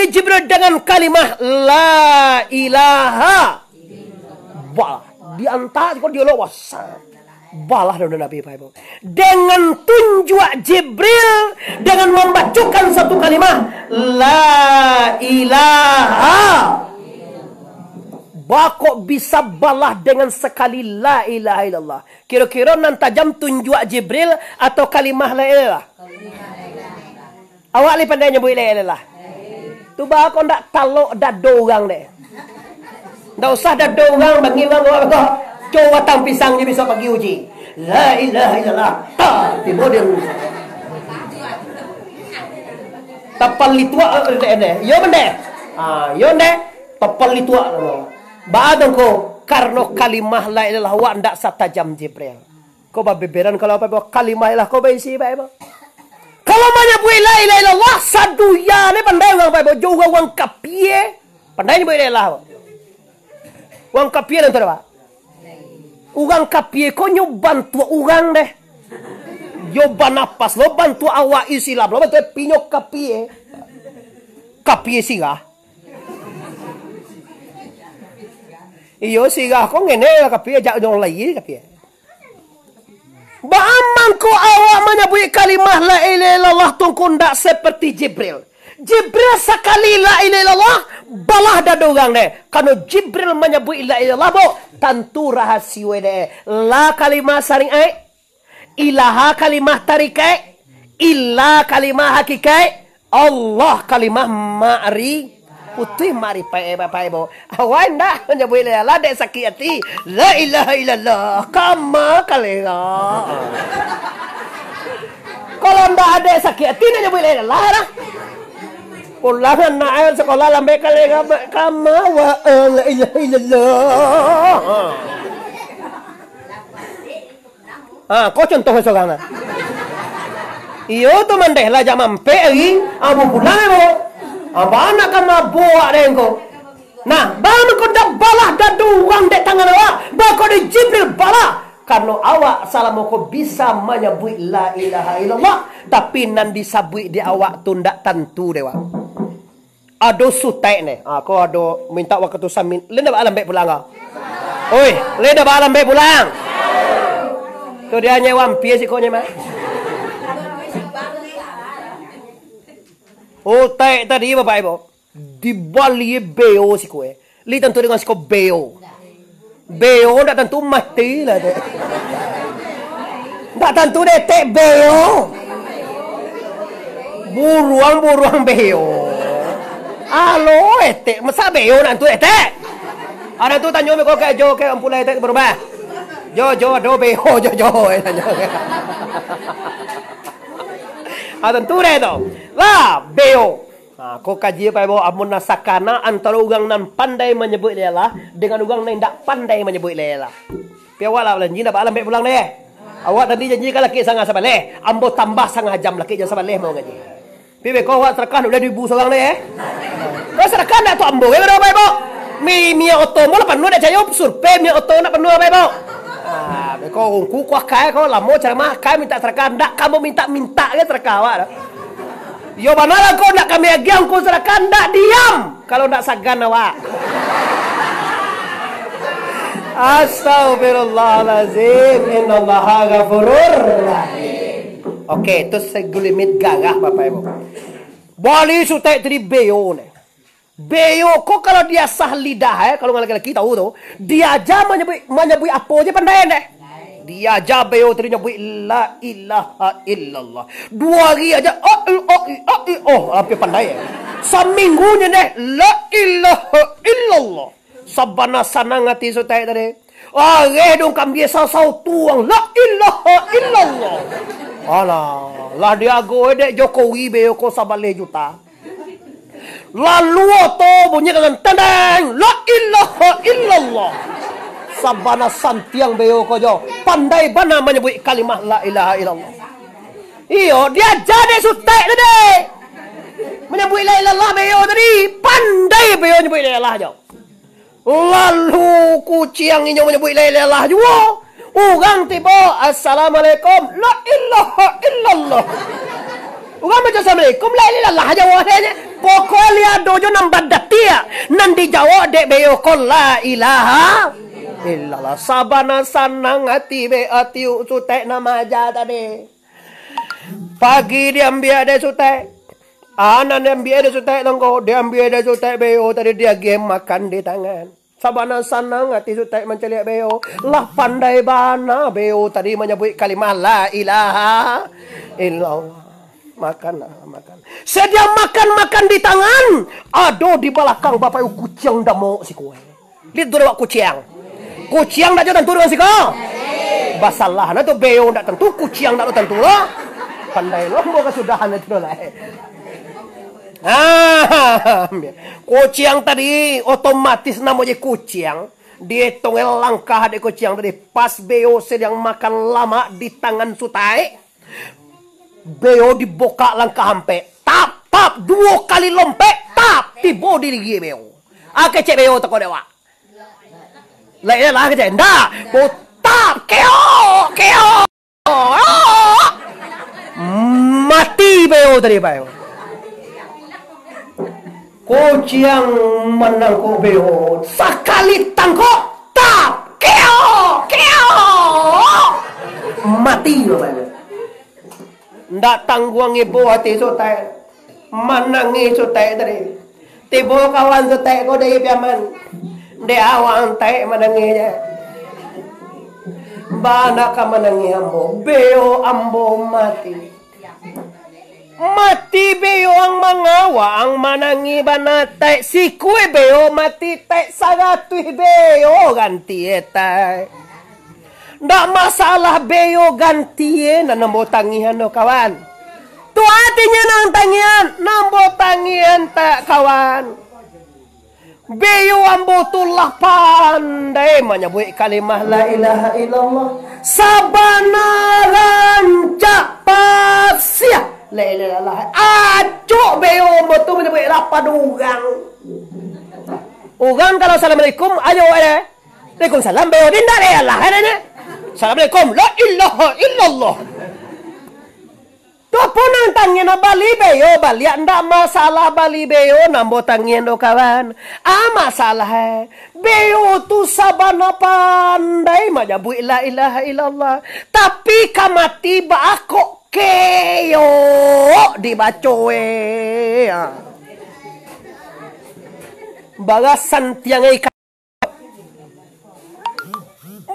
oleh Jibril dengan kalimah la ilaha. Balah di antara kau dialog wasap. Balah dan Nabi Ibu. Dengan tunjuk Jibril dengan membacakan satu kalimah la ilaha. Bakok bisa balah dengan sekali la ilaha illallah. Kira-kira nan tajam tunjuk Jibril atau kalimah la ilaha. Awak ni pandai nyebut la ilaha. Tu bakok ndak talok dado orang deh. Ndak usah dado orang bagi orang bakok. Coba tang pisang dia bisa pagi uji. La ilaha illallah. Tiba dia. Tapal litua ene. Yo bende. Yo ne. Tapal litua. Baadang ko karena kalimah la ilaha wa ndak satajam Jibril. Ko ba beberan kalau apa kalimah ilah ko ba isi ba. Kalau menyebut la ilaha illallah saduya ne pandai orang ba juga orang kapie. Pandai nyebut la ilaha. Orang kapie dan ba. Orang kapie ko nyo bantu orang deh. Yo banapas lo bantu awak Islam lo bantu pinyok kapie. Kapie siga. Iyo siga ko ngene kapie jak dong lagi kapie. Baaman ko awak menyebut kalimah la ilaha illallah tungku ndak seperti Jibril. Jibril sekali la ilaha illallah balah dada orang deh. Kalau Jibril menyebut la ilaha illallah bo tentu rahasia deh. La kalimah saring ai, ilaha kalimah tarik ai, illa kalimah hakikai, Allah kalimah ma'ri. Putih mari pai bapak ibu. Awak ndak menyebut la ilaha dek sakit hati. La ilaha illallah kama kalela. Kalau ndak ada sakit hati nak nyebut la ilaha illallah. Ulangan nak sekolah lambai kali kama wa la ilaha illallah. Kau contoh seorang. Iyo tu mandeh lah jam mampe lagi. Abu pulang mo. Apa anak kamu buat dengko. Nah, bang kau dah balah dadu orang dek tangan awak. Bang kau di Jibril balah. Karena awak salam kau bisa menyebut la ilaha illallah. Tapi nan disabui di awak tu ndak tentu dewa. Ado sutai ne. Kau ado minta waktu samin. Lenda ba alam baik pulang ah. Oi, lenda ba alam baik pulang. Tu dia nyewa pia si kau nyewa. Oh, tai tadi bapak ibu. Di Bali beo si kau. Li tentu dengan si kau beo. Beo ndak tentu mati lah deh. Ndak tentu deh tek beo. Buruang beo. Alo etek, masa beo nak tu etek. Ada tu tanya me kau ke jo ke ampun etek berubah. Jo do beo jo tanya. Ada tu deh tu. Lah beo. Kau kaji apa ibu amun nasakana antara orang nan pandai menyebut la ilaha dengan orang nan tak pandai menyebut la ilaha. Piawak lah janji dah alam baik pulang deh. Awak tadi janji kan laki sangat sabaleh. Ambo tambah sangat jam laki jangan sabaleh mau ngaji. Pibe kau awak serkan udah 2,000 seorang deh. Kau serkan nak tu ambo ke berapa ibu? Mi auto mo lah penuh dah cayo survei mi auto nak penuh apa ibu? Kau kuah kai kau lamo cara mah kai minta serkan ndak kamu minta ke serkan awak dah. Yo mana lah kau nak kami agiang kau serahkan ndak diam kalau ndak sagan awak. Astagfirullahalazim innallaha ghafurur rahim. Okey, itu segulimit gagah Bapak Ibu. Bali sutai tadi beo ne. Beo kok kalau dia sah lidah kalau laki-laki tahu tu, dia aja menyebut apa aja pandai deh. Dia aja beo tadi nyebut la ilaha illallah. 2 hari aja apa pandai. Seminggunya deh la ilaha illallah. Sabana sanang hati sutai tadi. Dong kam biasa sau tuang la ilaha illallah. Alah, lah dia go dek Jokowi beo ko sabale juta. Lalu to bunyi dengan tendang la ilaha illallah. Sabana santiang beo ko jo. Pandai bana menyebut kalimah la ilaha illallah. Iyo, dia jadi sutai tadi. Menyebut la ilaha illallah beo tadi. Pandai beo menyebut la ilaha jo. Lalu kucing ini menyebut la ilaha illallah juga. Orang tiba assalamualaikum la ilaha illallah. Orang macam assalamualaikum la ilaha illallah aja wahnya. Pokoknya dojo nambah datia. Nandi Jawa dek beyo ko la ilaha illallah. Sabana sanang hati be ati sutek nama aja tadi. Pagi diambil ada sutek. Anak diambil ada sutek langko. Diambil ada sutek beyo tadi dia game makan di tangan. Sabana sanang hati sutek menceliak beyo. Lah pandai bana beyo tadi menyebut kalimah la ilaha illallah. Makan. Sedia makan di tangan. Aduh di belakang bapak kucing dah mau si kue. Lihat dulu kucing. Kucing dah tentu dengan si kau. Basalah na tu beo dah tentu kucing dah tentu lo. Pandai lo mau kesudahan itu lah. Kucing tadi otomatis namanya kucing. Dia tongel langkah de kucing tadi pas beo sedang makan lama di tangan sutai. Beo dibuka langkah hampe. Tap 2 kali lompat. Tap tibo diri gie beo. Ake cek beo teko dewa. Lah ke cek ndak. Ko tap keo. Mati beo tadi beo. Kucing menang ko beo. Sekali tangkok. Tap keo. Mati beo. Ndak tangguang ibu hati sotai. Manangi sotai tadi. Tibo kawan sotai ko dari piaman. Dia awang tai manangi je. Bana ka manangi ambo. Beo ambo mati. Mati beo ang mangawa. Ang manangi bana tai. Si kue beo mati tai. Sagatui beo ganti etai. Ndak masalah beo gantian nambo tangian no kawan. Tu artinya nang tangian, nambo tangian tak kawan. Beo ambo tulah pandai menyebut kalimah la ilaha illallah. Sabana rancak pasya la ilaha illallah. Acuk beo ambo tu menyebut lapad ugang. Ugang kalau assalamualaikum ayo ada. Waalaikumsalam beo dinda ya Allah adanya. Assalamualaikum la ilaha illallah. Tu pun nang tangin bali beo balik ndak masalah bali beo nambo tangin do kawan. Masalah beo tu sabana pandai menyebut la ilaha illallah. Tapi kamati ba ako keyo dibacoe. Bagasan tiang ikan.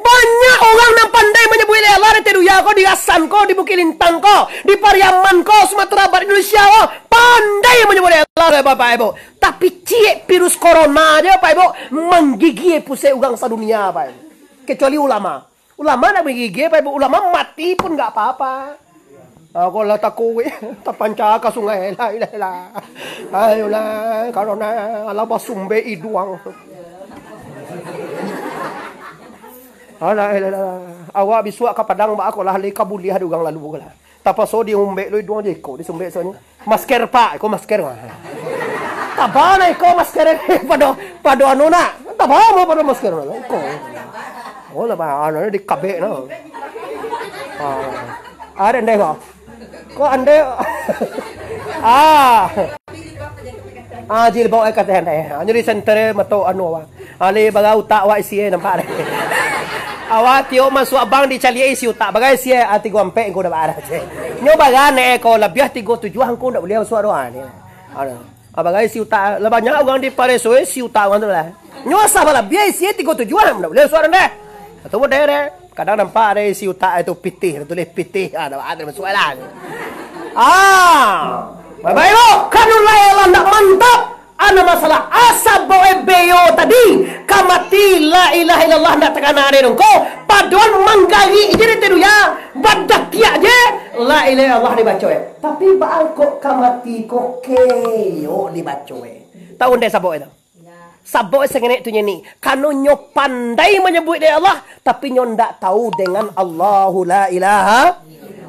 Banyak orang yang pandai menyebut la ilaha illallah ko di Asan ko, di Bukit Lintang ko, di Pariaman ko, Sumatera Barat Indonesia ko. Pandai menyebut la ilaha illallah Bapak Ibu. Tapi ciek virus corona aja Bapak Ibu menggigit pusat ugang sedunia Bapak Ibu. Kecuali ulama. Ulama nak menggigit Bapak Ibu, ulama mati pun enggak apa-apa. Ako lah takuwi, tapanca ka sungai la ilaha illallah. Ayolah, karena ala basumbe iduang. Alah, awak bisua ka padang ba ako lah li kabuliah dugang lalu lah. Tapaso di umbe lo duang je ko di sumbe so ni. Masker pa, ko masker ma. Tabana ko masker pado anu na. Tabana mo pado masker na ko. Wala ba ano di kabe no. Ada ndai ko. Ko ande jil bawa ka teh ndai. Anyo di center mato anu wa. Ali baga utak wa isi nampak. Awak tio masuk abang di cali isi utak bagai sia ati gua ampe ko dah ada je. Nyo bagane ko lebih 37 ko ndak boleh suara doa ni. Ada. Bagai isi utak lebihnya orang di Pareso isi utak orang tu lah. Nyo asal lebih isi 37 ndak boleh suara dah. Atau boleh kadang nampak ada isi utak itu pitih tulis pitih ada masuk lah. Bapak Ibu, kanula yang ndak mantap. Ana masalah asal bawa beo tadi kamati la ilaha illallah ndak tekana ada ko padon manggali jadi tedu ya badak ya je la ilaha illallah dibaca ya tapi baal kok kamati kok keo dibaca ya tahu ndek sabo itu sabo sengene tu ni kanu nyo pandai menyebut dia Allah tapi nyo ndak tahu dengan Allahu la ilaha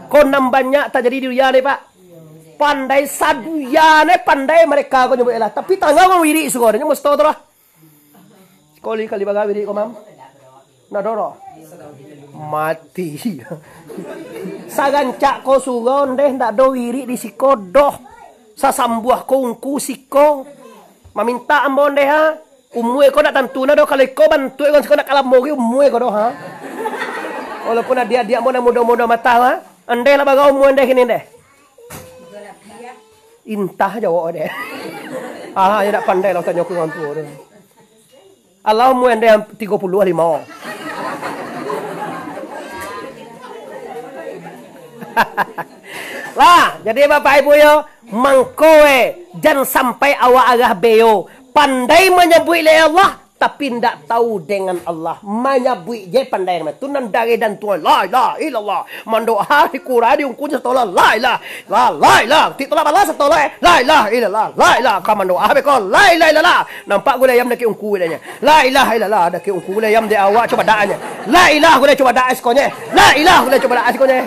ko nambahnya tak jadi dia ni Pak. Pandai saduyane pandai mereka ko nyebut lah tapi tangga ko wiri sugo nya mesti to lah kali baga wiri ko mam nadoro mati sagancak ko sugo ndeh ndak do wiri di sikodoh sasambuah ko ungku siko Maminta ambon deh ha. Umue ko nak tantuna do kalau ko bantu ko nak kalam mogi umue ko do ha. Walaupun dia mau muda-muda mata ha. Andai lah baga umue deh kini deh. Intah jawab deh. Ah, ya nak pandai lah tanya ku ngantu deh. Allah umue deh 35. Lah, jadi Bapak Ibu yo, mangkoe jangan sampai awak agah beo. Pandai menyebut Allah tapi tidak tahu dengan Allah. Menyebut je pandai nama. Tunan dari dan tuan la ilaha illallah. Mando hari kuradi ungkunya tola la ilaha. Titola balas tola la ilaha illallah. La ilaha kamando habe ko la ilaha illallah. Nampak gula yam daki ungku danya. La ilaha illallah daki ungku gula yam de awak coba daanya. La ilaha gula coba daa eskonya. La ilaha gula coba daa eskonya.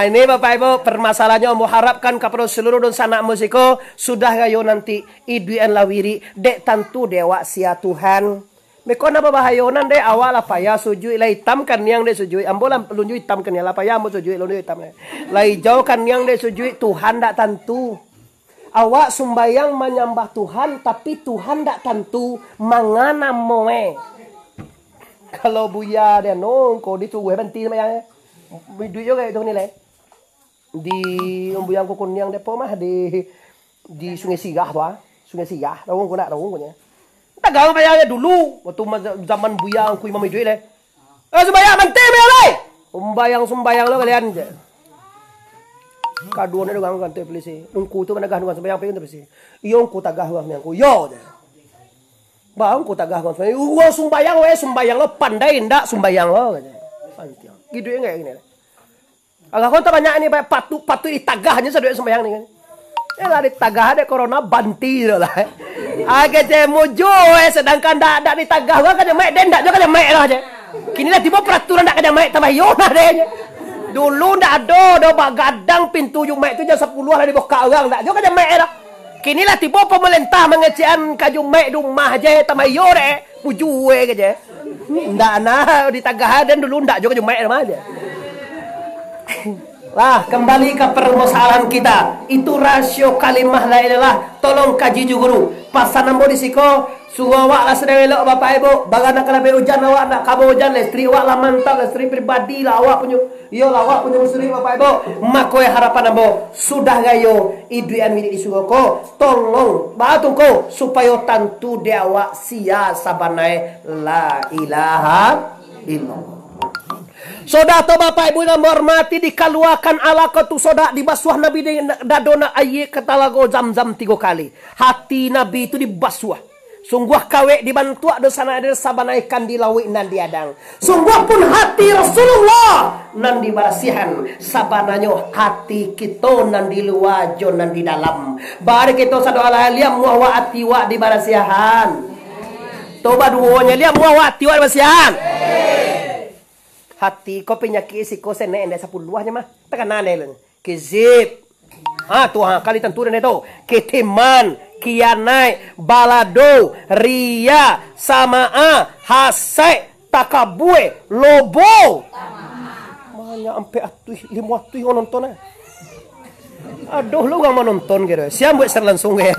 Ini Bapak Ibu permasalahannya mau harapkan kepada seluruh dan sanak musiko sudah gayo nanti iduan lawiri dek tentu dewa sia Tuhan. Meko napa bahayonan dek awal lah payah sujui lai hitam kan yang dek sujui ambola lunju hitam kan ya lah payah mau sujui lunju hitam lai jauh kan yang dek sujui Tuhan dak tentu. Awak sumbayang menyembah Tuhan tapi Tuhan dak tentu mangana moe. Kalau buya dia nongko di tuwe banti mayang. Duit juga itu nilai di umbuyang kukun yang depo mah di Sungai Sigah tuh, Sungai Sigah, rawung kuna tak gawe bayarnya dulu waktu zaman buyang ku imam duit le. Sembayang mante me sembayang lo kalian je. Kaduan itu gang kante polisi. Ungku tu mana gahuan sembayang pe polisi. Iyo ungku tak gahuan yang ku yo je. Bang ku tak gahuan sembayang lo pandai ndak sembayang lo katanya. Gitu ya kayak gini. Agak konta banyak ini patu ditagahnya saduit sembahyang nih kan. Ya lah ditagah ada corona banti lah. Agak jemujo sedangkan dak ditagah kan mek den dak juga mek lah aja. Kini lah tiba peraturan dak ada mek tambah yona deh. Dulu ndak ada do gadang pintu jumek itu jam 10 lah dibuka orang ndak juga mek lah. Kini lah tiba pemerintah mengecian kaju mek rumah aja tambah yo deh. Pujue aja. Ndak nah ditagah dan dulu ndak juga jumek aja. Lah kembali ke permasalahan kita. Itu rasio kalimah la ilaha. Tolong kaji ju guru. Pasal nambo di siko suawak lah sedang elok Bapak Ibu. Bagana kalau hujan awak nak kabo hujan listri awak lah mantap listri pribadi lah awak punya. Yo lah awak punya musri Bapak Ibu. Makoy harapan nambo sudah gayo iduan milik isugoko. Tolong batungko supaya tantu dewa sia sabanai la ilaha illallah. Soda to Bapak Ibu yang hormati dikaluakan ala ketu soda di basuh Nabi dadona ayat katalago zam-zam 3 kali. Hati Nabi itu dibasuh. Sungguh kawe dibantu dosa ada sabanaikan di lawi nan diadang. Sungguh pun hati Rasulullah nan dibarasihan sabananyo hati kita nan di luajo nan di dalam. Bari kita sadu ala liam wa ati wa dibarasihan. Toba duonya liam wa ati wa dibarasihan. Hati ko penyakit si ko sene ende 10 aja mah tekanan ele kezip tuh kali tentu dan itu ketiman kianai balado ria samaa hasai takabue lobo mana ampe atuh 50 yang nonton aduh lu gak mau nonton gitu siap buat langsung ya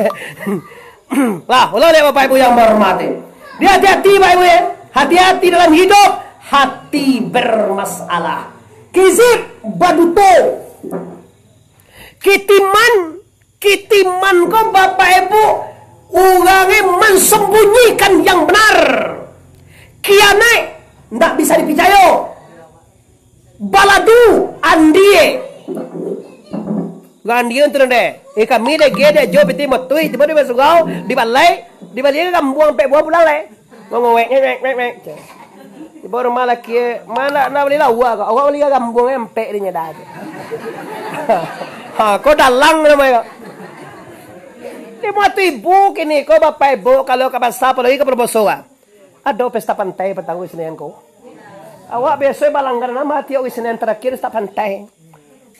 lah ulah lihat Bapak Ibu yang berhormati dia hati-hati Bapak Ibu ya hati-hati dalam hidup. Hati bermasalah. Kizib baduto. Kitiman kok Bapak Ibu orangnya mensembunyikan yang benar. Kianai ndak bisa dipercaya. Baladu andie. Gandian tu deh. Kami deh gede jo peti motui tiba-tiba sugau di balai kamu buang pe buang pulang le. Ngomong baru malah kia mana nak beli lawa kau awak beli gambung empek dia dah. Kau dalang namanya. Dia mau tu ibu kini kau Bapak Ibu kalau ke pasar apalagi ke Perbosoa. Ada pesta pantai petang Senin kau. Awak biasa balanggar nama tiap Senin terakhir pesta pantai.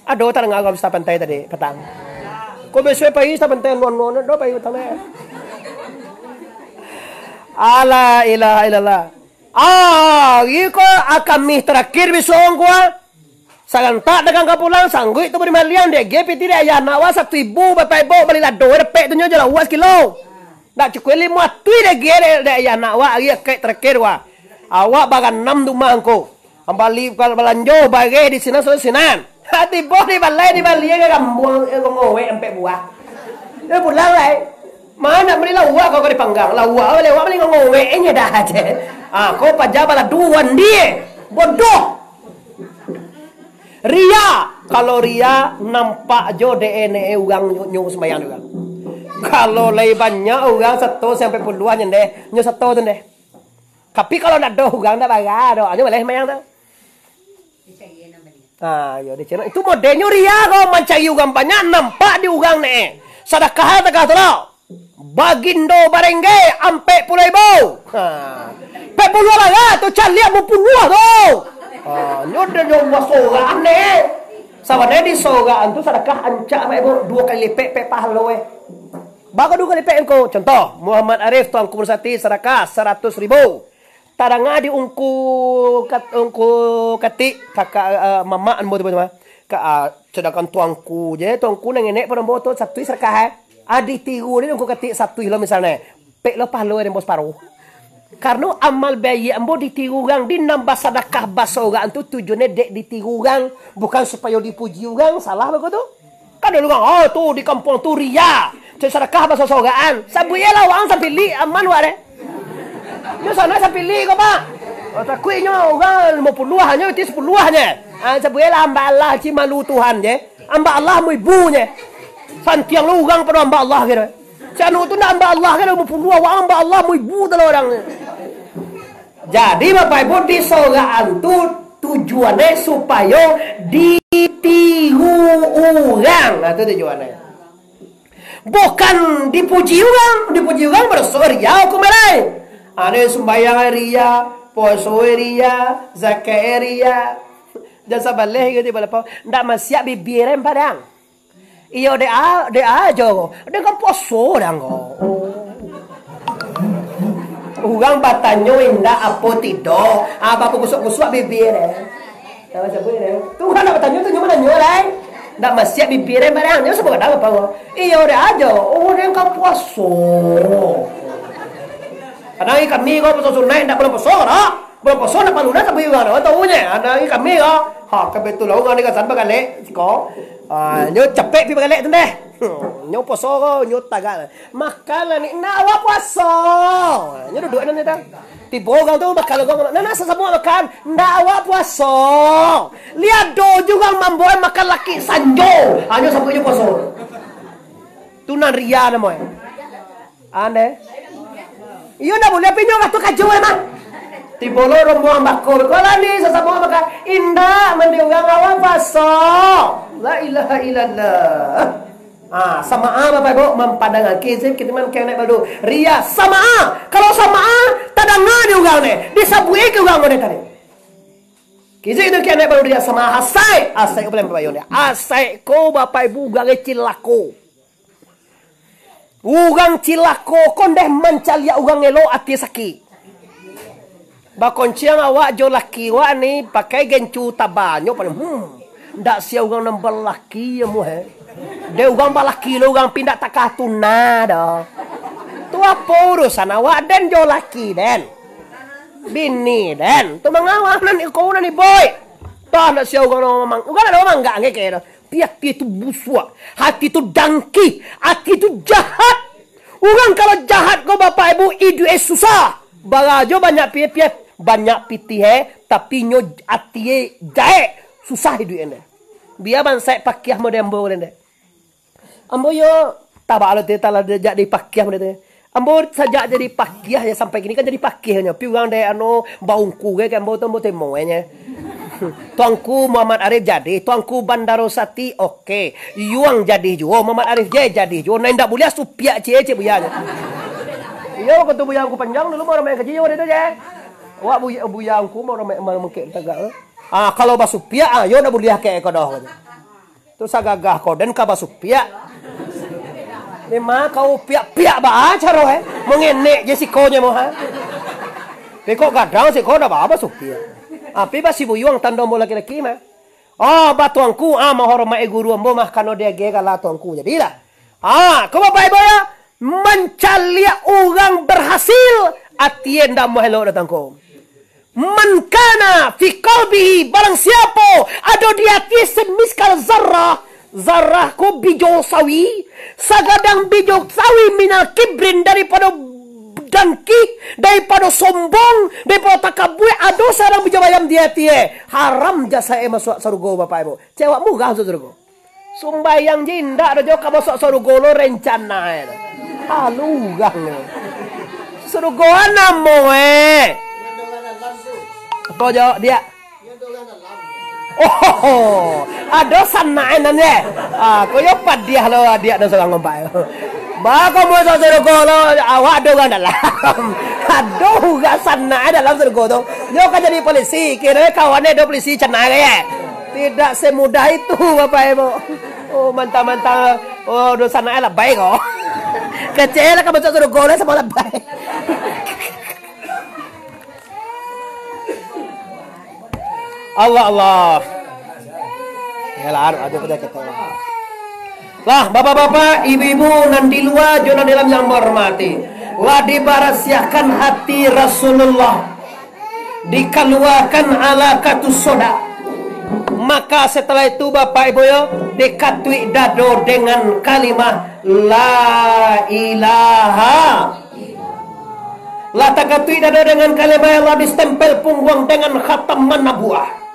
Ada tak ngagam pesta pantai tadi petang. Kau biasa pergi pesta pantai luan-luan ada pergi petang. Ala ilaha illallah. Iko akan terakhir besok gua Sagantak dagang kapulang sanggup tu beri malian dia GPT dia ya nawa 1.000 bapak ibu beli lado repek tu nyojo lah 1 kilo. Nak cukup 5 tui dia gere dia ya nawa dia kayak terakhir wa. Awak bagan 6 rumah angko. Ambali kalau belanjo bagi di sini sinan. Hati boh di balai ke kampung ngowe sampai buah. Dia pulang lai. Mana beli lawa kau dipanggang. Lawa beli ngowe nya dah aja. Kau pajak bala duan dia. Bodoh. Ria, kalau ria nampak jo DNA orang nyu sembayang juga. Kalau lay banyak orang satu sampai puluhan deh, nyu satu tu deh. Tapi kalau nak do orang dah baga do, nyu boleh sembayang tu. Yo di channel itu modelnya ria kau mencari orang banyak nampak di orang ni. Sedekah tegah tu lo. Bagindo barengge ampe pulai bau. Pe puluh baga tu cari abu puluh tu. Nyoda nyoba sogaan ni. Sawadai di sogaan tu sedekah ancak mak ibu 2 kali lipat pe pahala we. Bago 2 kali lipat engko. Contoh, Muhammad Arif tuanku bersati sedekah 100.000. Taranga di ungku katik kakak mama ambo tu mah. Sedangkan tuanku je, tuanku nang nenek pun ambo tu satu sedekah. Adi tiru ni ungku katik 1 kilo misalnya. Pe lo pahala we ambo separuh. Karena amal bayi ambo ditiru orang di nambah sedekah bahasa orang tu tujuannya dek ditiru orang bukan supaya dipuji orang salah begitu kan dulu orang tu di kampung tu ria sedekah bahasa orang sabu ya lawang sampai li aman ware nyo sana sampai li kau pak takuinyo orang 50 hanya itu 10 hanya sabu ya amba Allah ci malu Tuhan je amba Allah mu ibunya santiang lu orang pada amba Allah gitu Canu tu nak amba Allah kan 50 orang amba Allah mu ibu tu orang. Jadi Bapak Ibu di sogaan tu tujuannya supaya ditiru orang. Nah, itu tujuannya. Bukan dipuji orang bersoria aku melai. Ada sembahyang ria, puasa ria, zakat ria. Jasa baleh gitu balapa. Ndak masih bibiran padang. Iyo de aja ko. De kan poso dang ko. Ugang batanyo inda apo tido. Apa kusuk-kusuk bibir Tahu siapa ni? Tuhan nak batanyo tu nyuma nyo lai. Ndak masih bibir barang. Nyo sebab ada apa? Iyo de aja. De kan poso. Kadang kami ko poso sunai ndak belum poso ra. Belum poso nak paluna tapi orang tahu nya. Ada kami ko. Ha kebetulan orang ni kasan bagale ko. Nyo capek pi bagale tu deh. Nyo poso ko, nyo tagak. Makan ni nak awak poso. Nyo duduk ni dah. Tibo kau tu bakal kau nana semua makan. Ndak awak poso. Lihat do juga mamboy makan laki sanjo. Nyo sampai nyo poso. Tu nan ria nama. Ane. Iyo dah boleh pinyo ka tu kaju mah. Tibolo rombongan bakul. Kalau ni sesama makan indah mendiugang awak poso. La ilaha illallah. Sama Bapak Ibu mempadangkan kizib kita man kena baru ria sama kalau sama tadanga di ugang ni disabui ke ugang ni tadi. Kizib itu kena baru ria sama asai ko boleh Bapak Ibu. Asai ko Bapak Ibu ugang cilako. Ugang cilako kondeh mancalia ugang elo ati sakit. Bakon ciang awak jo laki wa ni pakai gencu tabanyo pada ndak sia ugang nambah laki ya mu he. Dia ugang balaki lo ugang pindah takah tuna dah. Tu apa urusan awak dan jo laki den. Bini den. Tu mangawak nan kau nan ni boy. Tah nak sia ugang mamang. Ugang ada mamang enggak ngeke dah. Piak itu busuk. Hati itu dangki, hati itu jahat. Ugang kalau jahat kau Bapak Ibu hidup susah. Barajo banyak piak banyak piti tapi nyo hati jahat. Susah hidup ini. Biar bansai pakiah mo dembo boleh. Ambo yo tabak lo tala jadi pakiah mo deh. Ambo saja jadi pakiah ya sampai gini kan jadi pakiahnya. Piuang deh anu baungku ke ambo tu ambo temo nya. Tuangku Muhammad Arif jadi, tuangku Bandarosati oke. Yuang jadi juga Muhammad Arif jadi juga. Nah ndak boleh supiak cece buyanya. Yo kau tu buyangku panjang dulu mau main kecil deh tu je. Wah buyangku mau main mungkin tegak. Kalau basupia, yo nak boleh ke ekodoh. Tu sagagah kau dan ka basupia. Lima kau piak ba caro mengenek je sikonya mo ha. Beko gadang siko dah ba basupia. Api basi buyuang tandom bola laki-laki mah. Oh, batuangku, mahormati guru ambo mah kano dia gega lah tuangku. Jadilah. Kau Bapak Ibu ya, mencari orang berhasil, atienda mo hello datang ko. Mankana fi qalbihi, barang siapa ada di hati semiskal zarah ko bijo sawi, sagadang bijo sawi minal kibrin daripada dengki, daripada sombong, daripada takabur, ada sarang bijo bayam di hati haram jasa masuk surga Bapak Ibu. Cewek mugah masuk surga. Sumbayang jinda ada joka masuk surga lo rencana halu gang. Surga namo apa jauh dia? Oh, ada sana nanya. Kau yo padiah lo dia ada seorang ngompai. Bako mo sa surga lo awak do kan dalam. Aduh gak sana dalam surga tu. Yo kan jadi polisi, kira kawannya do polisi cenah ya. Tidak semudah itu Bapak Ibu. Oh mantap-mantap. Oh do sana lah baik kok. Kecil lah kamu surga lo sama lah baik. Allah. Ya lah, ada pada kata. Lah, bapak-bapak, ibu-ibu nan di luar, jodoh dalam yang hormati. Lah dibarasiakan hati Rasulullah. Dikeluarkan ala katus soda. Maka setelah itu bapak ibu ya, dikatui dado dengan kalimat la ilaha. La takatui dado dengan kalimat Allah distempel punggung dengan khatam manabuah.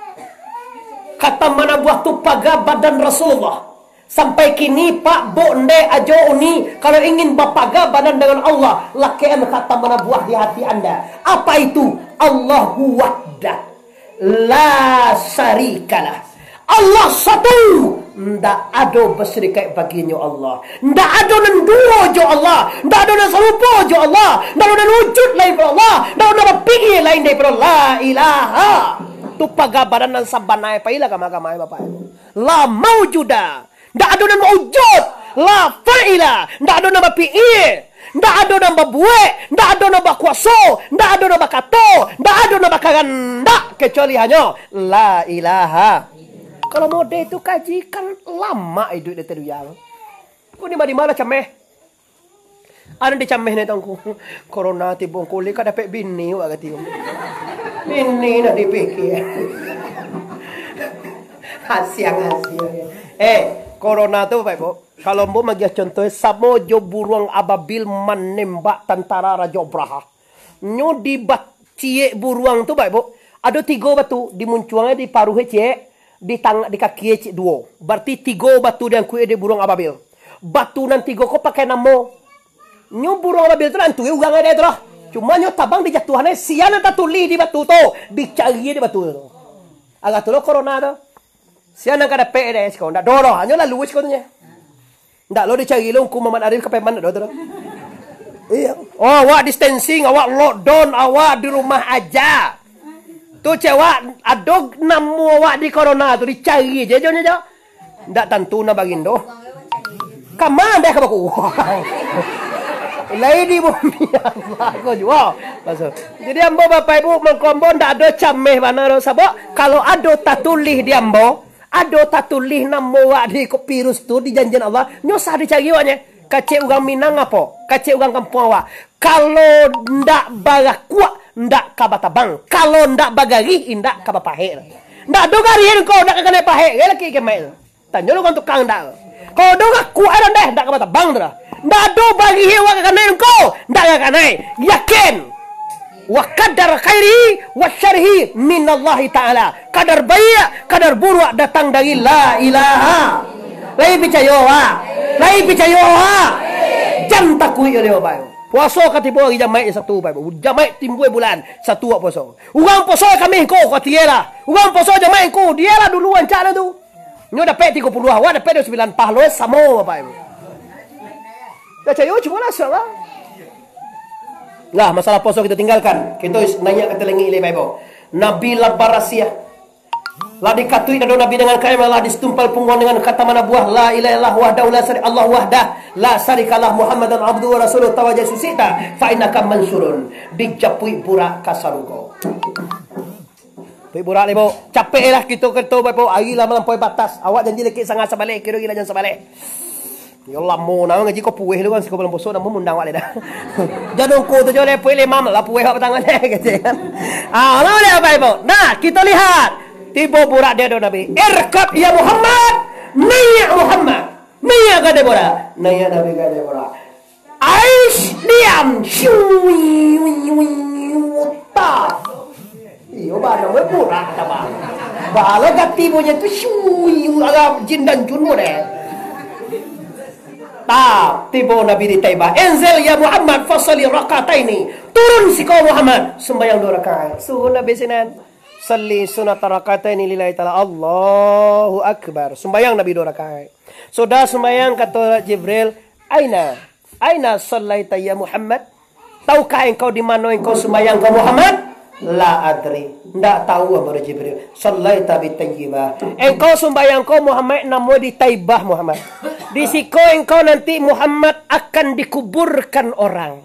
Kata mana buah tu pagar badan Rasulullah. Sampai kini Pak Bonde ajo uni kalau ingin berpagar badan dengan Allah, lakian kata mana buah di hati anda. Apa itu? Allahu wahdah, la syarikalah. Allah satu, ndak ada berserikat baginya Allah. Ndak ada nan dua jo Allah, ndak ada nan serupa jo Allah, ndak ada nan wujud lain daripada Allah, ndak ada nan pikir lain daripada la ilaha. Tu pagabaran dan sabanai pailah kamai Bapak Ibu. La maujuda, ndak ada nama wujud. La fa'ila, ndak ada nama fi'il, ndak ada nama buat, ndak ada nama kuasa, ndak ada nama kata, ndak ada nama kehendak kecuali hanya la ilaha. Kalau mode itu kaji kan lama itu dia teruyang. Kau ni di mana cameh? Ada di cameh ni tangku. Corona tibong kulit ka dapat bini wa kati. Bini nak dipikir. Hasil. Corona tu Pak Ibu. Kalau mau bagi contoh samo jo buruang ababil menembak tentara Raja Braha. Nyo di cie buruang tu Pak Ibu. Ada 3 batu dimunculnya di paruh cie. Di kaki cik 2. Berarti 3 batu yang kuih di burung ababil. Batu nan 3 kau pakai nama. Nyo burung ababil tu nanti ugang ada tu lah. Cuma nyo tabang di jatuhannya siana tak tuli di batu tu. Dicari di batu tu. Agak tu lo corona tu. Siana kada pe deh sekarang. Ndak doro. Nyo lalu sekarang tu nya. Ndak lo dicari lo ku Muhammad Arif ke mana tu. Iya. Oh awak distancing, awak lockdown, awak di rumah aja. Tu cewek adog namu awak di corona tu dicari je jonya jo. Ndak tentu na bagindo. Kamana dah kabaku. Lady bumi Allah ko jua. Jadi ambo Bapak Ibu mengkombon ndak ada cameh mana ro sabok kalau ada tatulih di ambo, ada tatulih namu awak di virus tu di janjian Allah, nyosah dicari awaknya. Kacek urang Minang apa? Kacek urang kampung awak. Kalau ndak barah kuat ndak kabatabang. Kalau ndak bagari ndak kabapahe. Ndak dogari kau ndak kena pahe. Laki kemel. Tanya lu kan tukang ndak. Kau dogak kuat deh ndak kabatabang dah. Ndak do bagi hewa kena kau. Ndak kena. Yakin. Wa qadar khairi wa syarhi min Allah taala. Kadar baik, kadar buruk datang dari la ilaha. Lai percaya wa. Lai percaya wa. Jam takui dia Bapak. Puasa katipu hari jamai satu Bapak. Jamai timbul bulan satu puasa. Urang puasa kami ko katiela. Urang puasa jamai ko dia lah duluan cara tu. Nyo dapat 30 awak dapat 9 pahala sama Bapak Ibu. Percaya cuma lah salah. Lah masalah puasa kita tinggalkan. Kita nanya ke telingi ile Bapak Ibu. Nabi labarasiah. Lah dikatui dan Nabi dengan kalimat Allah distumpal punggung dengan kata mana buah la ilaha illallah wahdahu la syarika Allah wahdah la syarikalah Muhammadan abduhu wa rasuluh tawajjasusita fa innaka mansurun dijapui pura kasarugo. Pui burak ni bo. Capek lah kita kerto bo. Hari lah melampaui batas. Awak janji lekit sangat sebalik. Kira gila jangan sebalik. Ya Allah mo na ngaji ko puweh lu kan siko belum boso na mo mundang wale dah. Janong ko tu jole puweh lemam lah puweh apa tangan gitu kan. Mana dia apa ibu? Nah, kita lihat tiba burak dia do Nabi. Irkab ya Muhammad, naya Muhammad. Naya kade burak. Naya Nabi kade burak. Aish diam. Ta. Iyo ba na burak ta ba. Bala gati mo nya tu agak jin dan jun mo deh. Tiba Nabi di Taibah. Enzil ya Muhammad fasali rakataini. Turun si kau Muhammad sembahyang 2 rakaat. Suruh Nabi sinan. Salli sunat rakataini lillahi ta'ala. Allahu akbar. Sembahyang Nabi 2 rakaat. Sudah sembahyang kata Jibril, Aina sallaita ya Muhammad? Tahukah engkau di mana engkau sembahyang kau Muhammad? La adri. Ndak tahu apa Jibril. Sallaita bi Taibah. Engkau sembahyang kau Muhammad namo di Taibah Muhammad. Di siko engkau nanti Muhammad akan dikuburkan orang.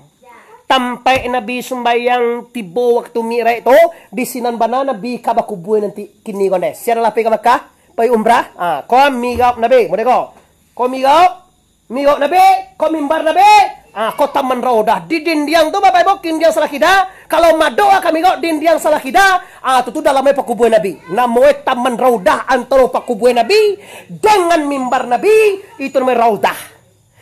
Sampai Nabi sembahyang tiba waktu Mi'raj itu di sinan bana Nabi ka bakubur nanti kini konde. Siara lapi ka Makkah, pai umrah. Kau migau Nabi, mode kau. Kau migau Nabi, kau mimbar Nabi. Kau taman raudah di dindiang tu Bapak Ibu dindiang salakida. Kalau madoa kami kau dindiang salakida, tu dalamnya pakubur Nabi. Namanya taman raudah antara pakubur Nabi dengan mimbar Nabi itu namanya raudah.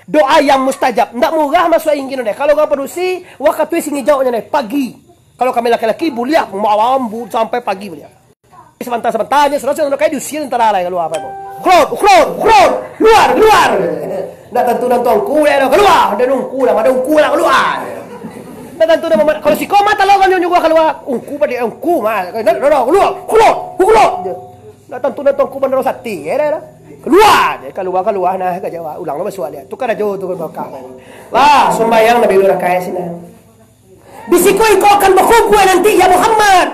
Doa yang mustajab. Ndak murah masuk ingin deh. Kalau kau produksi waktu sini jauhnya deh pagi. Kalau kami laki-laki buliah malam sampai pagi buliah. Sebentar-sebentarnya sudah kayak diusir antara lain keluar Bapak Ibu. Keluar. Ndak tentu nonton kuda keluar. Ada ungku lah keluar. Ndak tentu nama kalau si kau mata lo kan juga keluar. Ungku pada ungku mah. Keluar. Ndak tentu nonton kuda bener sati. Keluar nah ke Jawa. Ulang nama soal dia. Tukar aja tu berkah. Lah sembahyang Nabi 2 rakaat sini. Bisiko kau akan berkumpul nanti ya Muhammad.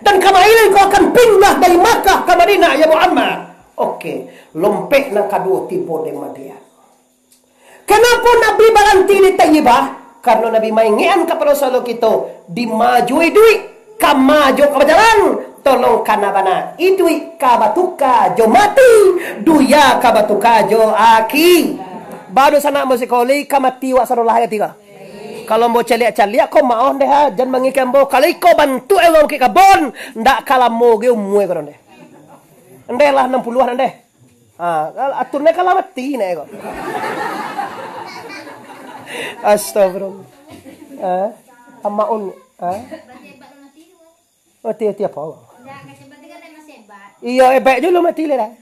Dan kemarin kau akan pindah dari Makkah ke Madinah ya Muhammad. Oke, lompek na kadua tibo de Madian. Kenapa Nabi berhenti di Taibah? Karena Nabi maingian kepada Rasul kita dimajui duit, kamaju ke jalan, tolong kanabana. Idui kabatuka jo mati, duya kabatuka jo aki. Baru sana musikoli kamati wa sarullah ya tiga. Kalau mau celiak-celiak kau mau deh jangan mengikan bo. Kalau kau bantu elok ke kabon, ndak kalah mau ge umue kau deh. Ndeh lah 60-an ndeh. Aturnya kalah mati nih kok. Astagfirullah. Amaun. Mati apa? Iya hebat je lu mati lah.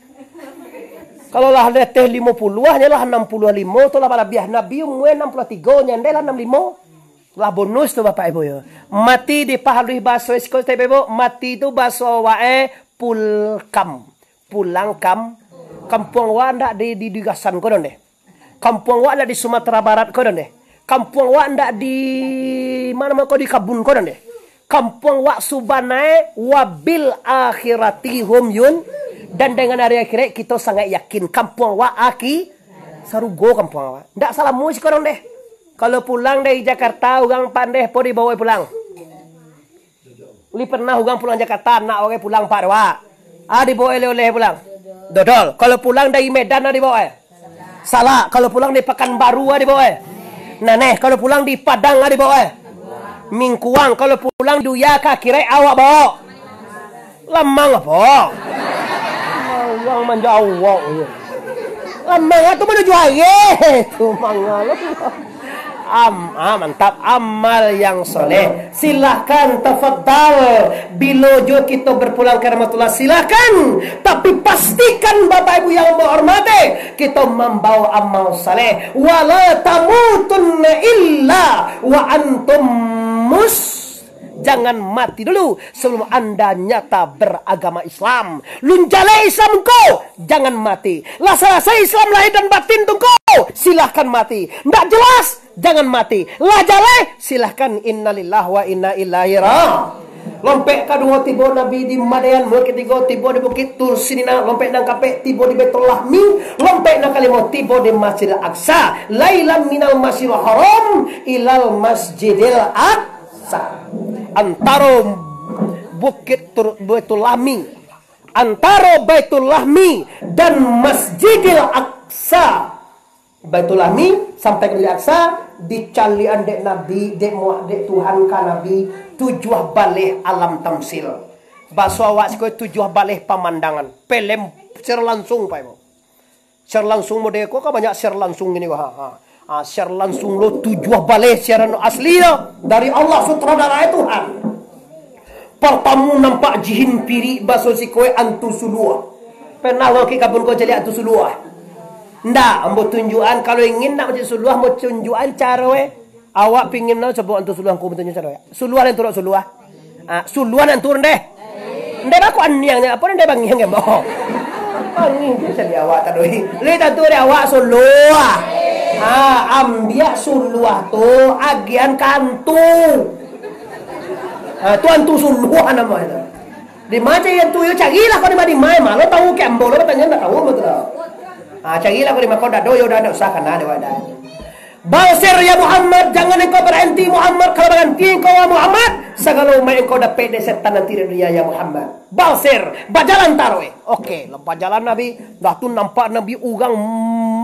Kalau lah ada teh 50-an lah 65 tu lah pada biah Nabi umur 63 nyandai lah 65. Lah bonus tu Bapak Ibu ya. Mati di pahalui bahasa sekolah Bapak Ibu. Mati tu bahasa wae pulkam. Pulang kampung wa ndak di Gasan ko deh. Kampung wa ndak di Sumatera Barat ko deh. Kampung wa ndak di mana ko di Kabun ko deh. Kampung wa subanae wabil akhirati hum yun. Dan dengan hari akhirat kita sangat yakin kampung wa aki sarugo kampung wa. Ndak salah musik ko deh. Kalau pulang dari Jakarta orang pandai po dibawa pulang. Li pernah orang pulang Jakarta nak orang pulang Pak Dewa. Dibawa oleh pulang. Dodol. Kalau pulang dari Medan dibawa. Salah. Kalau pulang di Pekanbaru dibawa. Naneh. Kalau pulang di Padang dibawa. Mingkuang. Kalau pulang Duya Kakirai awak bawa. Lamang apa? Yang manja awak. Lamang itu menuju air. Itu mangal. Mantap amal yang soleh. Silahkan tafadhal. Bila jo kita berpulang ke rahmatullah silahkan. Tapi pastikan Bapak Ibu yang menghormati kita membawa amal soleh. Wala tamutunna illa wa antum Jangan mati dulu sebelum Anda nyata beragama Islam. Lunjale Islam kau, jangan mati. Lah selesai Islam lahir dan batin tuh kau, silahkan mati. Nggak jelas, jangan mati. Lah jale, silahkan innalillah wa inna ilaihi raji'un. Lompek kedua tiba Nabi di Madian, ketiga tiba di Bukit Tur Sinina, lompek nang kapek tiba di Baitul Lahmi, lompek nang kalimah tiba di Masjidil Aqsa, lailan minal Masjidil Haram ilal Masjidil Aqsa. Antara Baitul Lahmi, antara Baitul Lahmi dan Masjidil Aqsa. Baitul Lahmi sampai ke Aqsa dicalian dek Nabi, dek Tuhan ka Nabi tujuh balik alam tamsil. Baso awak sekoi tujuh balik pemandangan. Pelem secara langsung Pak Ibu. Secara langsung model kok banyak secara langsung ini secara langsung lo tujuh balik secara asli dari Allah sutradara Tuhan. Pertama nampak jihin piri baso sikoi antu sulua. Pernah lo ki kabun ko jadi antu sulua. Ndak, ambo tunjukan kalau ingin nak macam sulua mau tunjukan cara awak pingin nak coba antu sulua ko tunjuk cara. Sulua yang turun sulua. Sulua yang turun deh. Ndek aku aniang apa ndek bang yang mo. Angin jadi awak tadoi. Le tentu dia awak sulua. Ambia sulua tu agian kantu. Tuan tu sulua namanya. Di mana yang tu yo cagilah kau di mana malu tahu kembo lo tanya tak tahu betul. Cagilah kau di mana kau dah doyo dah usah kena ada wadah. Balsir ya Muhammad, jangan engkau berhenti Muhammad. Kalau berhenti engkau Muhammad, segala umat engkau dapat dari setan nanti dunia ya Muhammad. Balsir, bajalan taruh. Oke, lepas jalan Nabi, dah tu nampak Nabi ugang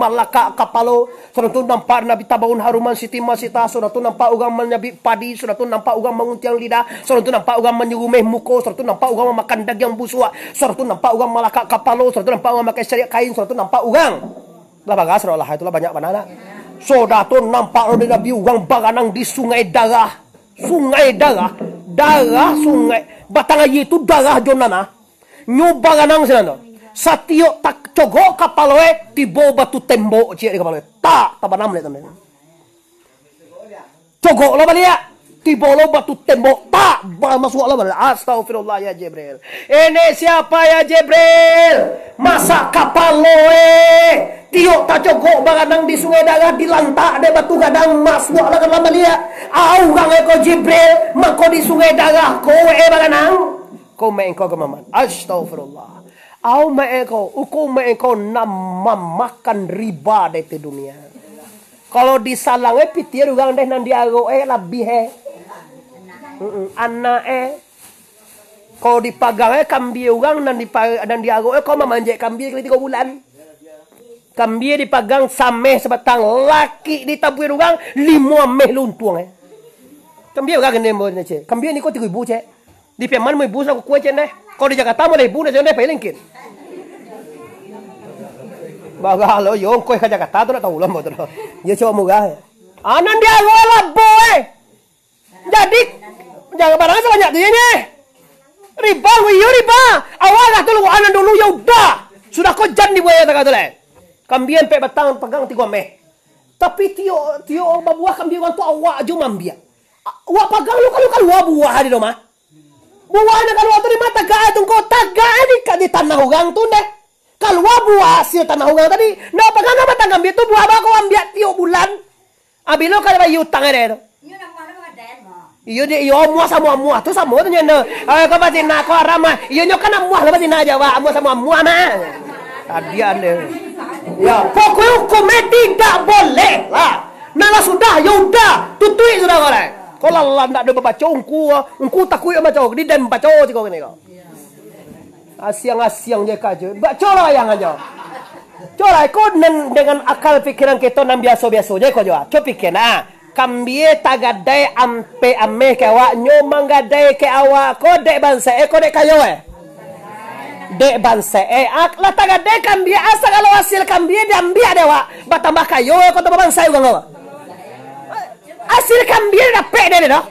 malaka kapalo. Sudah tu nampak Nabi tabaun haruman siti masita. Sudah tu nampak ugang menyabi padi. Sudah tu nampak ugang menguntiang lidah. Sudah tu nampak ugang menyurumeh muko. Sudah tu nampak ugang makan daging busuk. Sudah tu nampak ugang malaka kapalo. Sudah tu nampak ugang makan syariat kain. Sudah tu nampak ugang. Lah bagas lah itulah banyak banana. Sudah tu nampak Nabi ugang baganang di sungai darah. Sungai darah. Darah sungai. Batang air itu darah jonana. Nyu baganang sana. Satio tak cogok kapaloe tibo batu tembok cie di kapaloe. Tak tabanam le teman. Cogok lo balik. Tibo lo batu tembok. Tak masuk lo balik. Astagfirullah ya Jibril. Ini siapa ya Jibril? Masa kapaloe tiok tak cogok baganang di sungai darah dilantak de batu gadang masuk lah kan balik. Aurang eko Jibril mako di sungai darah kowe baganang. Kau mengko ke maman. Astagfirullah. Au mengko, uku mengko makan riba di dunia. Kalau disalangnya pitir ugang deh nanti ago lebih anak kalau dipagangnya kambi ugang dan diago kau memanjat kambi kali 3 bulan. Kambi dipagang sameh sebatang laki ditabuir ugang 5 meh luntuang Kambi ugang gede mo ce. Kambi ni ko 3,000 ce. Di peman mo ibu sa ko ce ne. Kalau di Jakarta mo ibu na ce ne pailingkin. Baga lo yo ko ka Jakarta tu nak tahu lah mo tu. Yo coba muga. Anan dia gola boy. Jadi jangan barang sebanyak dia ni. Riba yo riba. Awal tu lu anan dulu ya udah. Sudah kau jan di boy tak tu le. Kambian pe batang pegang 3 meh. Tapi tio babuah kambian tu awak jo mambia. Awak pegang lu kalau buah di rumah. Buah na kalau terima tagah tu ko tagah di tanah ugang tu deh. Kalau buah hasil tanah ugang tadi, nak pegang apa tangan biar tu buah apa kau ambil tiap bulan. Abilo kalau bayu tangan dia tu. Iyo dia iyo muah sama muah tu sama tu nyana. Kau pasti nak kau ramah. Iyo nyokan muah lepas ini aja wah muah sama muah mah. Tadi ada. Ya pokoknya hukum tidak boleh lah. Nala sudah ya udah tutui sudah kau lah. Kalau Allah nak ada baca ungku takut baca di dan baca tu kau ni kau. Asyang je kaje. Baca lah yang aja. Coba kau dengan akal pikiran kita nan biasa-biasa je kau jua. Coba fikir nah. Kambie tagadai ampe ame ke awak nyo manggadai ke awak ko dek bansa ko dek kayo dek bansa la tagadai kambie asa kalau hasil kambie diambil dewa batambah kayo ko tambah bansa juga ngawa hasil kambie dapat deh dah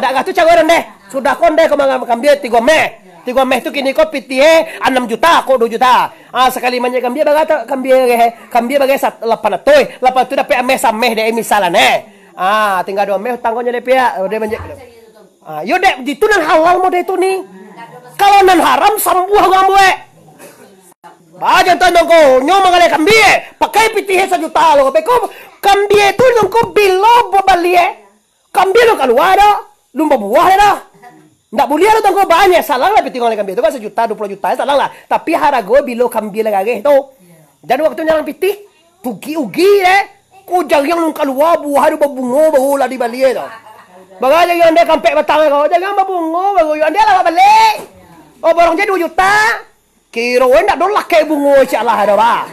dak gatu cagoran deh sudah konde ko mangam kambie 3 meh tu kini ko pitie 6 juta ko 2 juta sekali manya kambie bagata kambie bagai 800 tu dapat ame sameh deh misalane tinggal 2 meh tanggonya deh pihak udah banyak. Yo dek itu nan halal mode itu nih. Kalau nan haram sambuh gamboe. Baca tandong ko nyo mangale kambie pakai pitih 1 juta lo ko kambie itu nongko bilo bobalie. Kambie lo keluar dah, lumba buah dah. Ndak boleh lo tangko banyak salah lah pitih ngale kambie itu kan 1 juta 20 juta salah lah. Tapi harago bilo kambie lagi itu. Dan waktu nyalang pitih tugi ugi deh. Kau jangan yang keluar buah ada bunga bahulah di balik dah. Baga jangan anda kampek batang kau, jangan babungo, bago anda lah balik. Oh borong je 2 juta. Kiro ndak dolak kayak bungo insyaallah ada ba.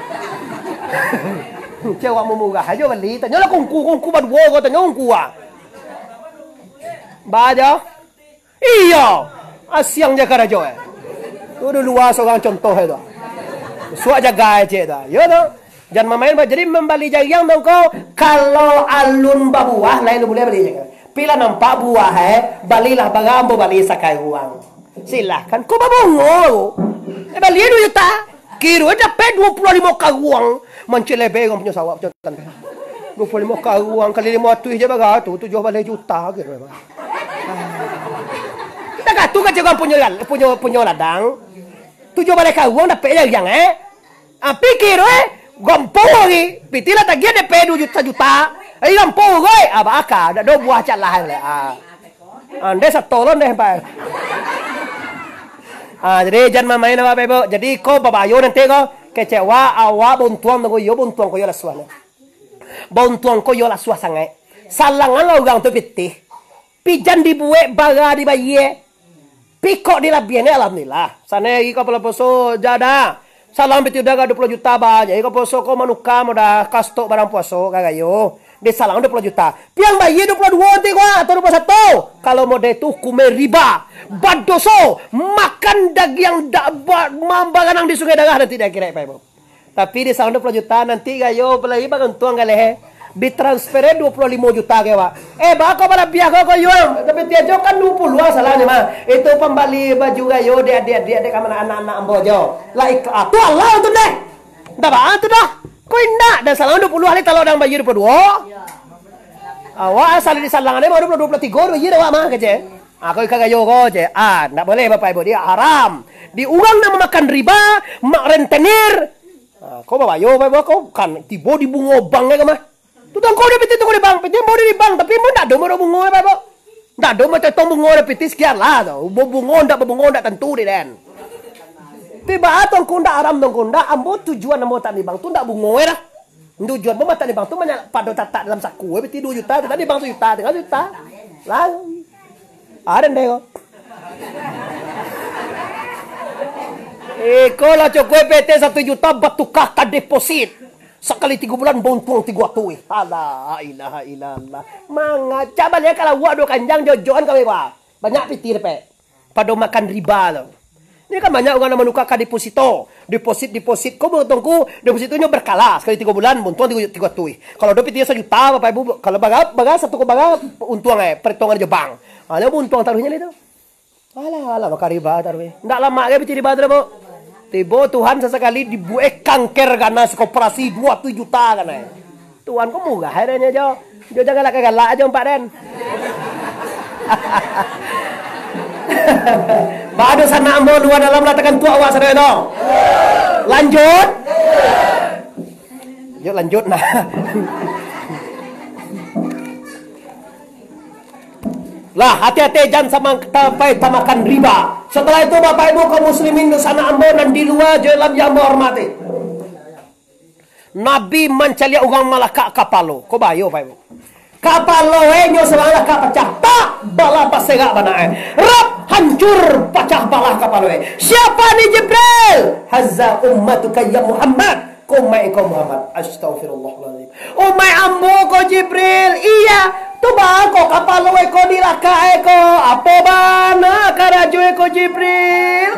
Cewek mau murah aja beli, tanya lah kongku berdua kau tanya kongku ah. Baja. Iya. Asyang jaga rajo tu luar seorang contoh itu. Suak jaga aja dah. Yo tu. Jangan main jadi membeli jayang dong kau. Kalau alun babuah lain lu boleh beli jaga. Pila nampak buah balilah bagambo bali sakai uang. Silahkan kau babongo. Bali 2 juta. Kira dapat 25 ka uang. Mencelebe orang punya sawah contoh. 25 ka uang kali 500 je baga tu 7 balik juta kira. Tak tu kan jangan punya ladang. 7 balik ka uang dapat yang pikir gompo lagi. Pitilah tagihan dapat 2 juta. Ay gompo gue. Aba aka ada buah calah le. Ande satolon deh pak. Jadi jangan main apa ibu. Jadi kau babayo nanti kau kecewa awak buntuang ko yo la suana. Buntuang ko yo la suah sangai. Salangan lo gang tu pitih. Pijan dibuat baga di bayi. Pikok di labiannya alhamdulillah. Sana lagi kau poso jada. Salam pitih udah 20 juta banyak. Kau poso kau manuka udah kastok barang puaso kagayo. Di salang 20 juta. Piang bayi 22 nanti kau atau 21. Kalau mode itu kume riba. Badoso makan daging mambangan di sungai darah nanti dah kira ibu. Tapi di salang 20 juta nanti gayo pelai bagan tuang galehe. Ditransfer 25 juta kewa. Bako pada biar kau yo. Tapi tiajo kan 20 salah nih mah. Itu pembali baju gayo dia kamana anak-anak ambojo. Lah tu Allah tu deh. Dah ba tu dah. Kau indah dan salang 20 hari kalau orang bayar 22. Awak asal di salangan ni baru 23 bayar awak mah kece. Aku kagayo ko je. Ndak boleh bapak ibu dia haram. Diulang nama makan riba, mak rentenir. Kau bawa yo bapak kau kan tibo di bungo bang ya mah. Tu tang kau dia piti tu kau di bang, piti mau di bang tapi mau ndak do mau bungo bapak. Ndak do mau contoh bungo dia piti sekian lah tu. Bungo ndak tentu di den. Tiba atong kunda haram dong kunda ambo tujuan ambo tak di bang tu ndak bungo dah. Tujuan mau tak di bang tu banyak pada tak dalam saku piti 2 juta tadi bang 1 juta 3 juta. Lah ada deh kok. Kalau cokoi PT 1 juta batukah ka deposit. Sekali 3 bulan bontuang 3 tuh. La ilaha illallah. Manga coba lihat kalau gua do kanjang jojoan kau ba. Banyak pitir pe. Pada makan riba loh. Ini kan banyak orang menukar ka deposito. Deposit kau bertongku depositonya berkala. Sekali 3 bulan bontuang 3 tuh. Kalau do pitir 1 juta Bapak Ibu kalau baga satu ko baga untuang perhitungan je bang. Ada buntuang taruhnya itu. Alah maka riba taruh. Ndak lama ke pitir riba tu, Bu. Tiba Tuhan sesekali dibuat kanker ganas koperasi 20 juta kan. Tuhan kok murah akhirnya Jo. Jo jangan galak aja Pak Den. Bado sana ambo dua dalam latakan tua awak sadar itu. Lanjut. Yuk lanjut nah. Lah hati-hati jangan sampai makan riba. Setelah itu Bapak Ibu kaum muslimin di sana ambo dan di luar dalam yang hormati. Nabi mencari orang malaka kapalo. Kau bayo Bapak Ibu. Kapalo nyo semangat pecah tak bala pasegak bana. Rap hancur pecah bala kapalo. Siapa ni Jibril? Hazza ummatuka ya Muhammad. Kumai kau Muhammad. Astagfirullahaladzim. Umai ambo ko Jibril. Iya. Tu ba ko kapalo ko dilaka ko. Apa bana karaju ko Jibril?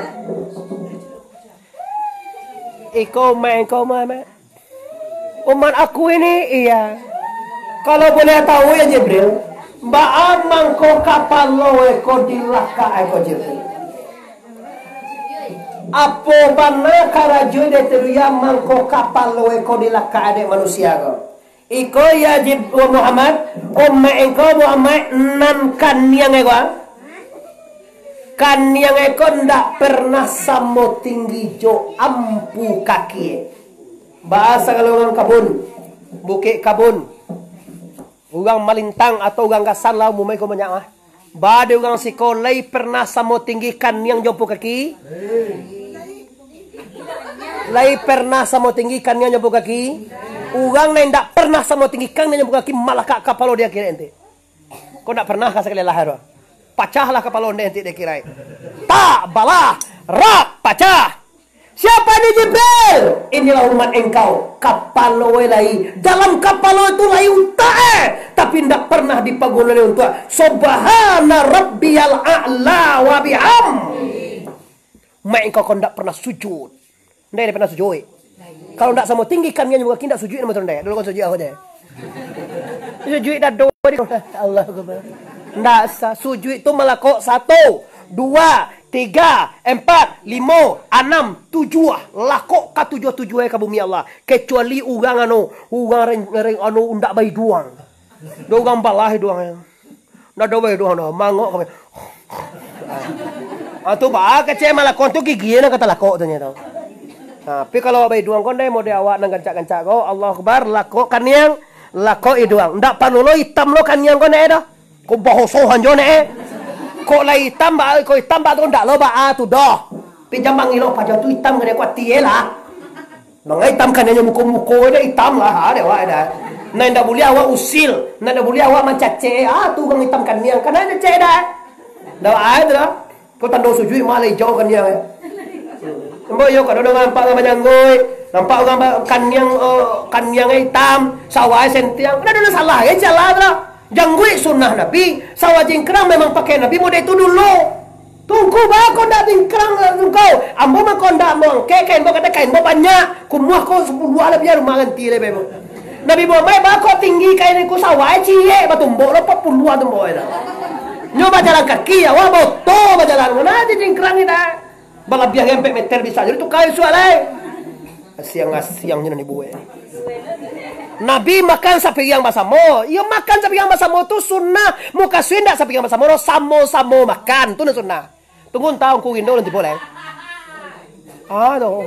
Iko mai ko Muhammad. Umat aku ini iya. Kalau boleh tahu ya Jibril, mbak amang ko kapalo ko dilaka ko Jibril. Apa bana karaju de teruya mangko kapalo ko dilaka ade manusia ko. Iko ya Jibril Muhammad, umma engko Muhammad nan kanyang eko. Kanyang eko ndak pernah samo tinggi jo ampu kaki. Bahasa kalau orang kabun, bukit kabun. Ugang malintang atau ugang gasan lah umumnya ko banyak mah. Bade ugang sikolai pernah samo tinggikan yang jompo kaki. Lai pernah samo tinggikan yang jompo kaki. Ugang na ndak pernah samo tinggikan yang jompo kaki malah kak kapalo dia kira ente. Kau nak pernah kasih kali lahir? Pecahlah kepala onde nanti dia kira. Tak balah rak pecah. Siapa ini Jibril? Inilah umat engkau. Kapal lo lai. Dalam kapal lo itu lai unta tapi tidak pernah dipagun oleh unta. Subhana rabbiyal a'la wa bi'am. Mak engkau tidak pernah sujud. Tidak pernah sujud. Kalau tidak sama tinggikan dia juga tidak sujud nama tanda. Dulu kan sujud aku je. Sujud dah dua Allah Akbar. Tidak sah. Sujud itu melakuk 1, 2, 3, 4, 5, 6, 7. Lakuk ka 7 ke bumi Allah. Kecuali orang anu undak bayi duang. Dua orang balah duang. Ndak ada bayi duang dah. Mangok kami. Tu bah kecil malah kon tu gigi nak kata lakuk tu nya tau. Tapi kalau bayi duang kon deh model awak nang gancak-gancak kau Allah Akbar lakuk kan yang lakuk duang. Ndak panu lo hitam lo kan yang kon dah. Ko bahosohan jo ne. Kok lah hitam ba ko hitam ba tu ndak lo ba tu dah. Pinjam bang ilo pa tu hitam kan ko tie lah. Mangai hitam kan nya muko-muko dia hitam lah ada wa ada. Nai ndak boleh awak usil, ndak boleh awak mencace. Tu bang hitam kan yang kan ada ce dah. Dah ada dah. Ko tando sujud malai jauh kan yang. Mbok yo kalau nampak orang banyanggoi, nampak orang kan yang hitam, sawah sentiang. Ada dulu salah ya salah dah. Janggui sunnah Nabi, sawah jingkrang memang pakai Nabi model itu dulu. Tunggu bah kau dah jingkrang kau. Ambo mah kau dah mongke kain bo kata kain bo banyak. Kumuah kau 10 ala biar mangan tire bebo. Nabi Muhammad bah kau tinggi kain ku sawah cie batumbo lo 40 tumbo ida. Nyoba jalan kaki ya wah boto berjalan mana di jingkrang ida. Balabiah sampai meter bisa jadi tu kain sualai. Siang-siangnya ni buat. Nabi makan sapi yang basamo. Ia makan sapi yang basamo tu sunnah. Muka suindak sapi yang basamo samo-samo makan. Tu sunnah. Tunggu tahu ku indo nanti boleh. Aduh.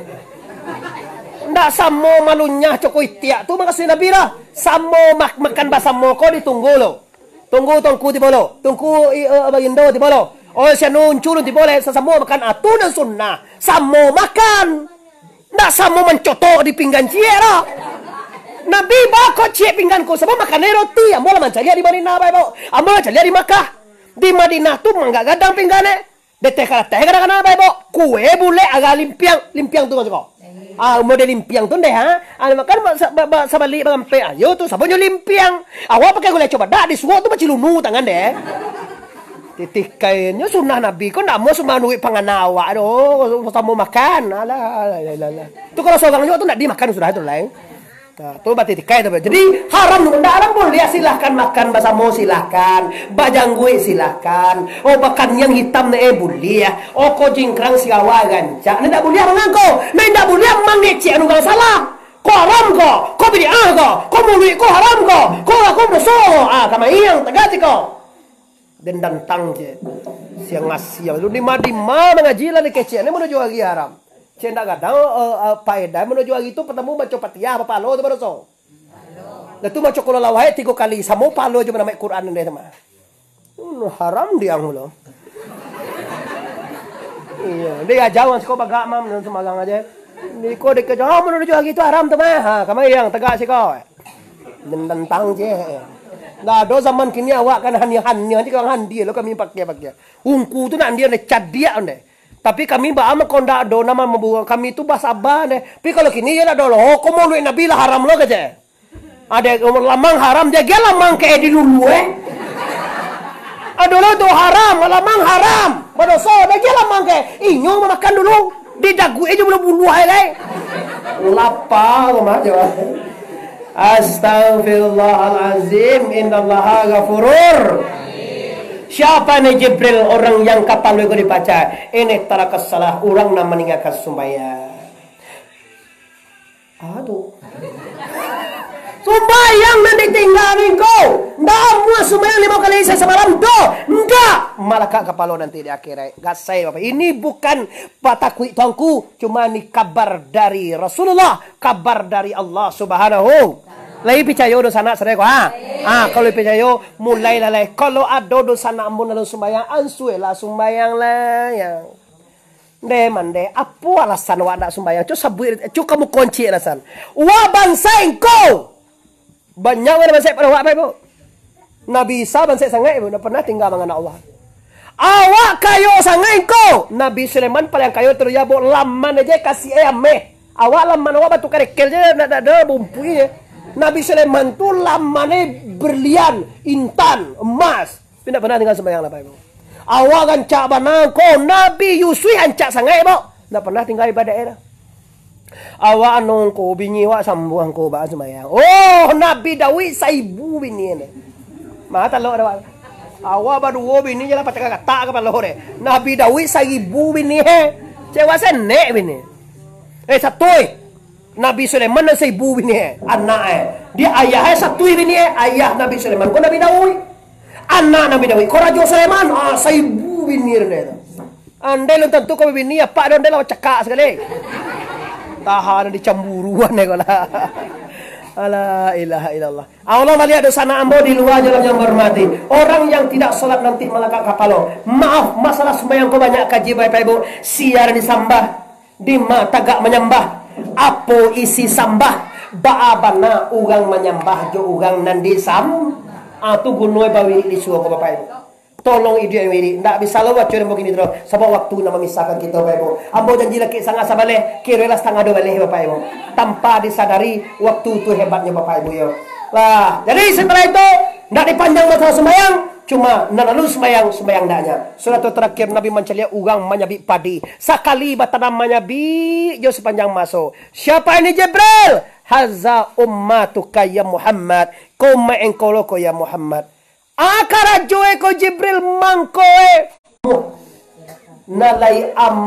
Ndak samo malunya cokoi tiak. Tu maka suin Nabi lah. Samo makan basamo ko ditunggu lo. Tunggu tongku di bolo. Tunggu bagindo di bolo. Oh siya nuncur nanti boleh. Samo makan atu dan sunnah. Samo makan. Ndak samo mencotok di pinggan ciera. Nabi bakot cie pingganku sebab makan roti. Ambo lah mencari di Madinah bae, ambo lah cari di Makkah. Di Madinah tu mangga gadang pinggane. Dete kala teh kadang-kadang bae, kue bule agak limpiang tu masuk. Model limpiang tu deh ha. Makan sabali sampai ayo tu sabonyo limpiang. Awak pakai gula coba dah di suo tu macilunu tangan deh. Titik kainnya sunnah Nabi kau ndak mau semua duit panganawa aduh sama makan. Alah. Tu kalau seorang juga tu ndak dimakan sudah itu lain. Tu berarti tikai tu. Jadi haram tu ndak orang boleh silahkan makan basamo silahkan, bajanggui silahkan. Oh makan yang hitam ne boleh. Oh ko jingkrang siawa gancak. Ndak boleh mangko. Ndak boleh mangeci anu kau salah. Ko haram ko bid'ah ko mulut ko haram ko aku dosa. Kama iyang tegati ko. Dan tang je. Siang lu di Madinah mengaji lah ni kecil ni menuju lagi haram. Cenda gadang faedah menuju lagi itu pertemu baca Fatihah apa palo tu baru so. Dah tu baca Qul huwallahu ahad 3 kali samo palo je nama Quran ni sama. Haram dia ngulo. Iya, dia jauh kau bagak mam dan semagang aja. Ni kau dekat jauh menuju lagi itu haram tu mah. Kamu yang tegak si kau. Dan tang je. Nah, do zaman kini awak kan hanya nanti kau handi lo kami pakai. Ungku tu nak dia nak cadia ande. Tapi kami baama konda do nama membuang kami itu basabah deh. Tapi kalau kini ya do lo, kau mau luin Nabi lah haram lo kerja. Ada lamang haram dia lamang kayak di dulu Aduh lo tu haram, lamang haram. Berdosa dia lamang kayak inyong makan dulu. Di dagu aja belum bulu hai. Lapa mah jawab. Astaghfirullahalazim innallaha ghafurur. Siapa ni Jibril orang yang kapal lu dibaca? Ini tarakas salah orang nak meninggalkan sembahyang. Aduh. Sembahyang nanti tinggalin kau. Ndak mau sembahyang 5 kali semalam doh. Enggak. Malah kapal lu nanti di akhirat. Gasai Bapak. Ini bukan patakui tuanku, cuma ni kabar dari Rasulullah, kabar dari Allah Subhanahu. Lai percaya do sana sare ko kalau percaya mulai lalai kalau ada do sana amun lalu sembayang ansuela sembayang lah yang mande apa alasan wa nak sembayang cu kamu kunci alasan wa bangsa engkau banyak orang bangsa pada wa apa Nabi Isa ban sangai na pernah tinggal dengan Allah. Awak kayo sangai ko. Nabi Sulaiman paling kayo terjabo laman aja kasih ayameh. Awak laman awak batu kerekel je ada bumpunya. Nabi Sulaiman tu lamane berlian, intan, emas. Tidak pernah tinggal sembahyang apa ibu. Awak kan cak banang ko Nabi Yusuf ancak sangai ibu. Tidak pernah tinggal ibadah era. Awak anong ko bini awak sambuang ko ba sembahyang. Oh Nabi Dawid saibu bini ni. Mata lo ada. Awak baru bini je lah patah kata ke palore. Nabi Dawid saibu bini he. Cewa senek bini. Satu Nabi Sulaiman dan saibu bini he. Anak dia ayah satu bini he. Ayah Nabi Sulaiman ko Nabi Dawid. Anak Nabi Dawid ko Raja Sulaiman. Saibu bini ni. Andai lo tentu kau bini apa dan dia lah cakap sekali. Tahan dicamburuan ya kalau. La ilaha illallah. Allah melihat dosa ambo di luar jalan yang bermati. Orang yang tidak sholat nanti malaikat kapalo. Maaf, masalah sembahyang kau banyak kaji baik ibu. Siar disambah, dima tagak menyembah. Apo isi sambah? Baabana ugang menyembah jo ugang nandi sam. Tu gunoi bawi di suo ko bapak ibu. Tolong ide yang wiri, ndak bisa lewat curi begini terus. Sebab waktu nak memisahkan kita bapak ibu. Ambo janji laki sangat sabaleh, kira setengah 2 baleh bapak ibu. Tanpa disadari waktu itu hebatnya bapak ibu yo. Lah, jadi setelah itu ndak dipanjang masalah sembahyang, cuma lalu sembahyang ndaknya. Surat terakhir Nabi mencelia ugang menyabi padi. Sakali batanam menyabi jo sepanjang maso. Siapa ini Jibril? Haza ummatuka ya Muhammad. Koma engkoloko ya Muhammad. Akara joe ko Jibril mangkoe nalai am